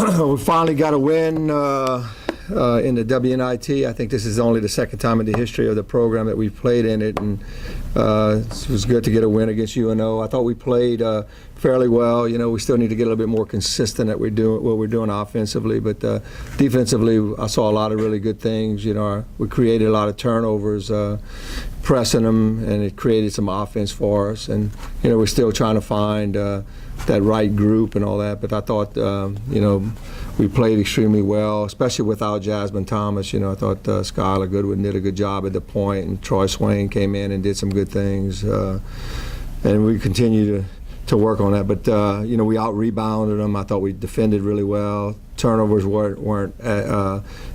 We finally got a win in the WNIT. I think this is only the second time in the history of the program that we've played in it, and it was good to get a win against UNO. I thought we played fairly well. You know, we still need to get a little bit more consistent at what we're doing offensively, but defensively, I saw a lot of really good things. You know, we created a lot of turnovers, pressing them, and it created some offense for us. And you know, we're still trying to find that right group and all that. But I thought, you know, we played extremely well, especially without Jasmine Thomas. You know, I thought Skylar Goodwin did a good job at the point, and Troy Swain came in and did some good things. And we continue to work on that. But, you know, we out-rebounded them. I thought we defended really well. Turnovers weren't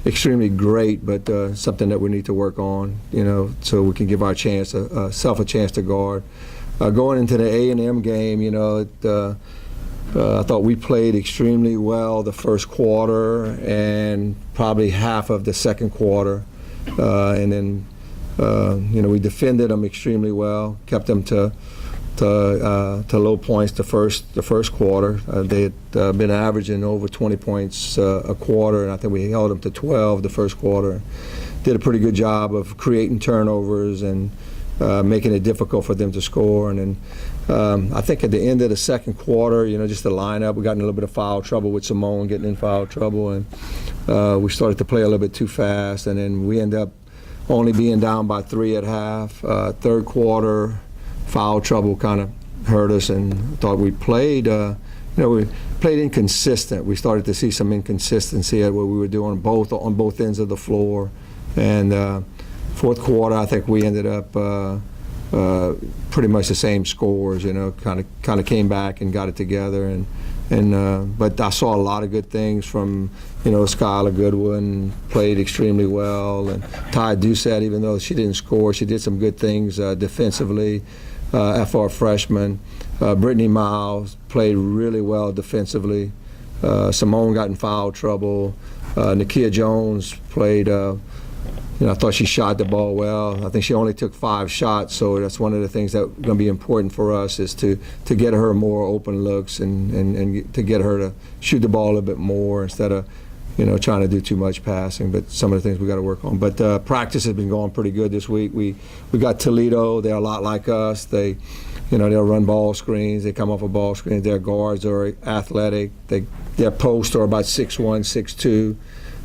extremely great, but something that we need to work on, you know, so we can give our chance, self a chance to guard. Going into the A&M game, you know, I thought we played extremely well the first quarter and probably half of the second quarter. And then, you know, we defended them extremely well, kept them to low points the first quarter. They had been averaging over 20 points a quarter, and I think we held them to 12 the first quarter. Did a pretty good job of creating turnovers and making it difficult for them to score. And then I think at the end of the second quarter, you know, just the lineup, we got in a little bit of foul trouble with Simone getting in foul trouble, and we started to play a little bit too fast, and then we ended up only being down by 3 at half. Third quarter, foul trouble kind of hurt us, and thought we played, you know, we played inconsistent. We started to see some inconsistency at what we were doing on both ends of the floor. And fourth quarter, I think we ended up pretty much the same scores. You know, kind of came back and got it together. But I saw a lot of good things from, you know, Skylar Goodwin played extremely well, and Ty Doucette, even though she didn't score, she did some good things defensively. FR freshman. Brittany Miles played really well defensively. Simone got in foul trouble. Nakia Jones played, you know, I thought she shot the ball well. I think she only took 5 shots, so that's one of the things that's going to be important for us, is to get her more open looks and to get her to shoot the ball a little bit more instead of, you know, trying to do too much passing. But some of the things we got to work on. But practice has been going pretty good this week. We got Toledo. They're a lot like us. They, you know, they'll run ball screens. They come off a ball screen. Their guards are athletic. Their posts are about 6'1",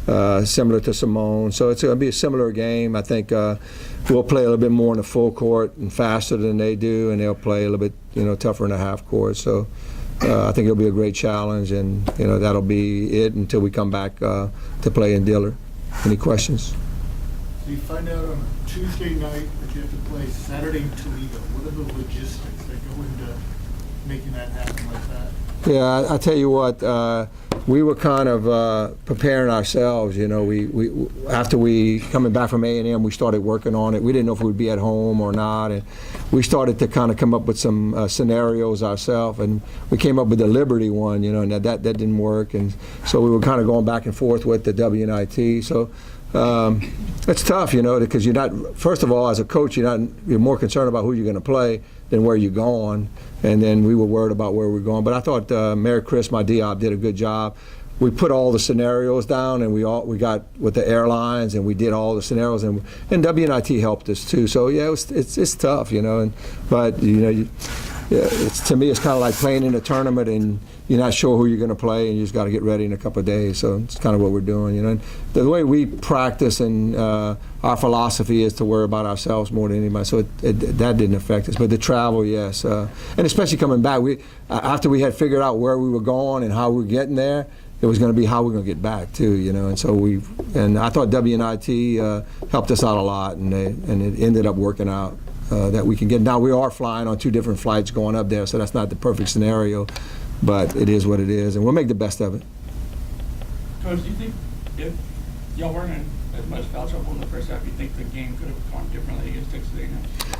6'2", similar to Simone. So it's going to be a similar game. I think we'll play a little bit more in the full court and faster than they do, and they'll play a little bit, you know, tougher in the half court. So I think it'll be a great challenge, and you know, that'll be it until we come back to play in Dillard. Any questions? So you find out on Tuesday night that you have to play Saturday in Toledo. What are the logistics that go into making that happen like that? Yeah, I tell you what, we were kind of preparing ourselves. You know, we after we coming back from A&M, we started working on it. We didn't know if we'd be at home or not, and we started to kind of come up with some scenarios ourselves, and we came up with the Liberty one. You know, and that didn't work, and so we were kind of going back and forth with the WNIT. So it's tough, you know, because you're not. First of all, as a coach, you're more concerned about who you're going to play than where you're going. And then we were worried about where we were going. But I thought Mary Chris, my DOP, did a good job. We put all the scenarios down, and we got with the airlines, and we did all the scenarios, and WNIT helped us too. So yeah, it's tough, you know. But you know, to me, it's kind of like playing in a tournament, and you're not sure who you're going to play, and you just got to get ready in a couple of days. So it's kind of what we're doing, you know. And the way we practice and our philosophy is to worry about ourselves more than anybody. So that didn't affect us. But the travel, yes, and especially coming back, after we had figured out where we were going and how we were getting there, it was going to be how we're going to get back too, you know. And so I thought WNIT helped us out a lot, and it ended up working out. That we can get. Now we are flying on 2 different flights going up there, so that's not the perfect scenario, but it is what it is, and we'll make the best of it. Coach, do you think if y'all weren't in as much foul trouble in the first half, you think the game could have gone differently against Texas A&M?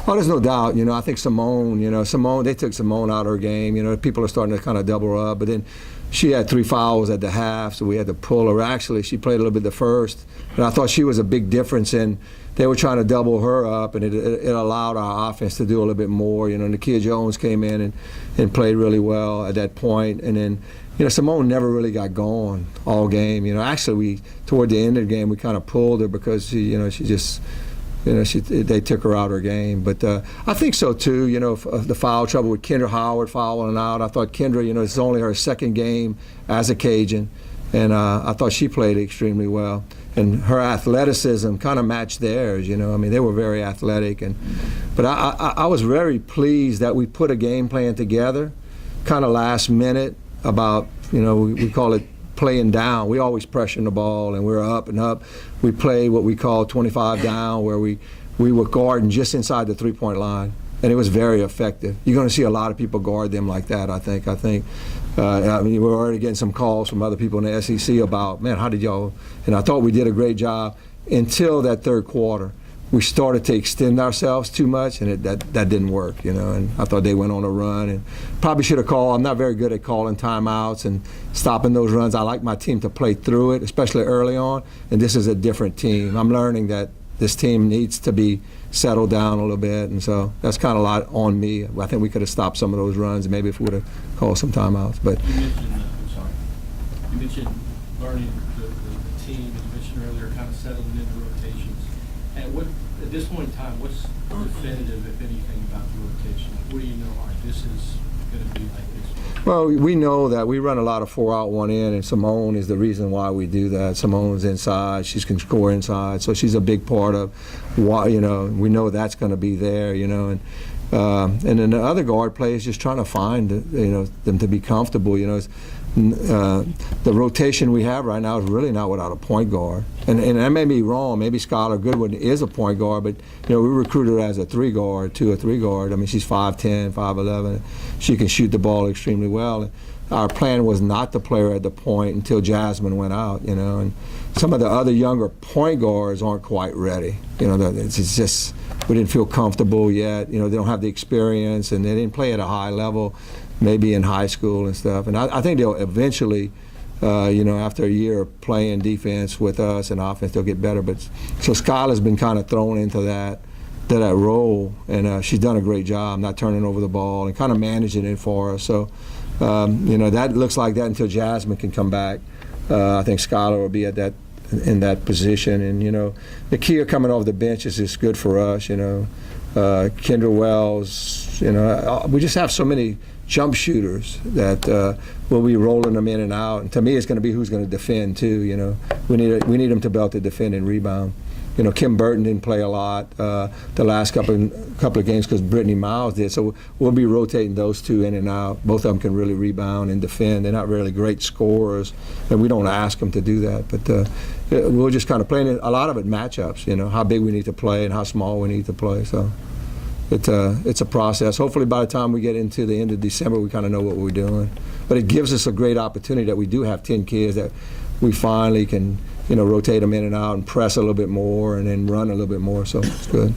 Oh, there's no doubt. You know, I think Simone, they took Simone out of her game. You know, people are starting to kind of double her up, but then she had 3 fouls at the half, so we had to pull her. Actually, she played a little bit the first, and I thought she was a big difference in. They were trying to double her up, and it allowed our offense to do a little bit more. You know, Nakia Jones came in and played really well at that point, and then Simone never really got going all game. Actually, toward the end of the game, we kind of pulled her because she just, they took her out of her game. But I think so too. The foul trouble with Kendra Howard fouling out. I thought Kendra, it's only her second game as a Cajun, and I thought she played extremely well. And her athleticism kind of matched theirs. They were very athletic. But I was very pleased that we put a game plan together, kind of last minute. About, we call it playing down. We always pressure the ball, and we're up and up. We play what we call 25 down, where we were guarding just inside the three-point line, and it was very effective. You're going to see a lot of people guard them like that, I think. We're already getting some calls from other people in the SEC about, man, how did y'all? And I thought we did a great job until that third quarter. We started to extend ourselves too much, and that didn't work, and I thought they went on a run and probably should have called. I'm not very good at calling timeouts and stopping those runs. I like my team to play through it, especially early on, and this is a different team. I'm learning that this team needs to be settled down a little bit, and so that's kind of a lot on me. I think we could have stopped some of those runs maybe if we would have called some timeouts. But you mentioned learning the team, and you mentioned earlier kind of settling into rotations. At this point in time, what's definitive, if anything, about the rotation? What do you know? All right, this is going to be like this. Well, we know that we run a lot of 4 out, 1 in, and Simone is the reason why we do that. Simone's inside; she can score inside, so she's a big part of why. We know that's going to be there. And then the other guard play is just trying to find them to be comfortable. The rotation we have right now is really not without a point guard. And that may be wrong. Maybe Skylar Goodwin is a point guard, but we recruited her as a 3 guard, a 3 guard. She's 5'10", 5'11". She can shoot the ball extremely well. And our plan was not to play her at the point until Jasmine went out. And some of the other younger point guards aren't quite ready. It's just we didn't feel comfortable yet. They don't have the experience, and they didn't play at a high level. Maybe in high school and stuff. And I think they'll eventually, after a year of playing defense with us and offense, they'll get better. But so Skylar's been kind of thrown into that role, and she's done a great job not turning over the ball and kind of managing it for us. So, that looks like that until Jasmine can come back. I think Skylar will be in that position. And, the Kia coming off the bench is just good for us, Kendra Wells, we just have so many jump shooters that we'll be rolling them in and out. And to me, it's going to be who's going to defend too. We need them to be able to defend and rebound. Kim Burton didn't play a lot the last couple of games because Brittany Miles did. So we'll be rotating those two in and out. Both of them can really rebound and defend. They're not really great scorers, and we don't ask them to do that. But we'll just kind of play a lot of it matchups. How big we need to play and how small we need to play. So. It's a process. Hopefully by the time we get into the end of December, we kind of know what we're doing. But it gives us a great opportunity that we do have 10 kids that we finally can, rotate them in and out and press a little bit more and then run a little bit more. So it's good.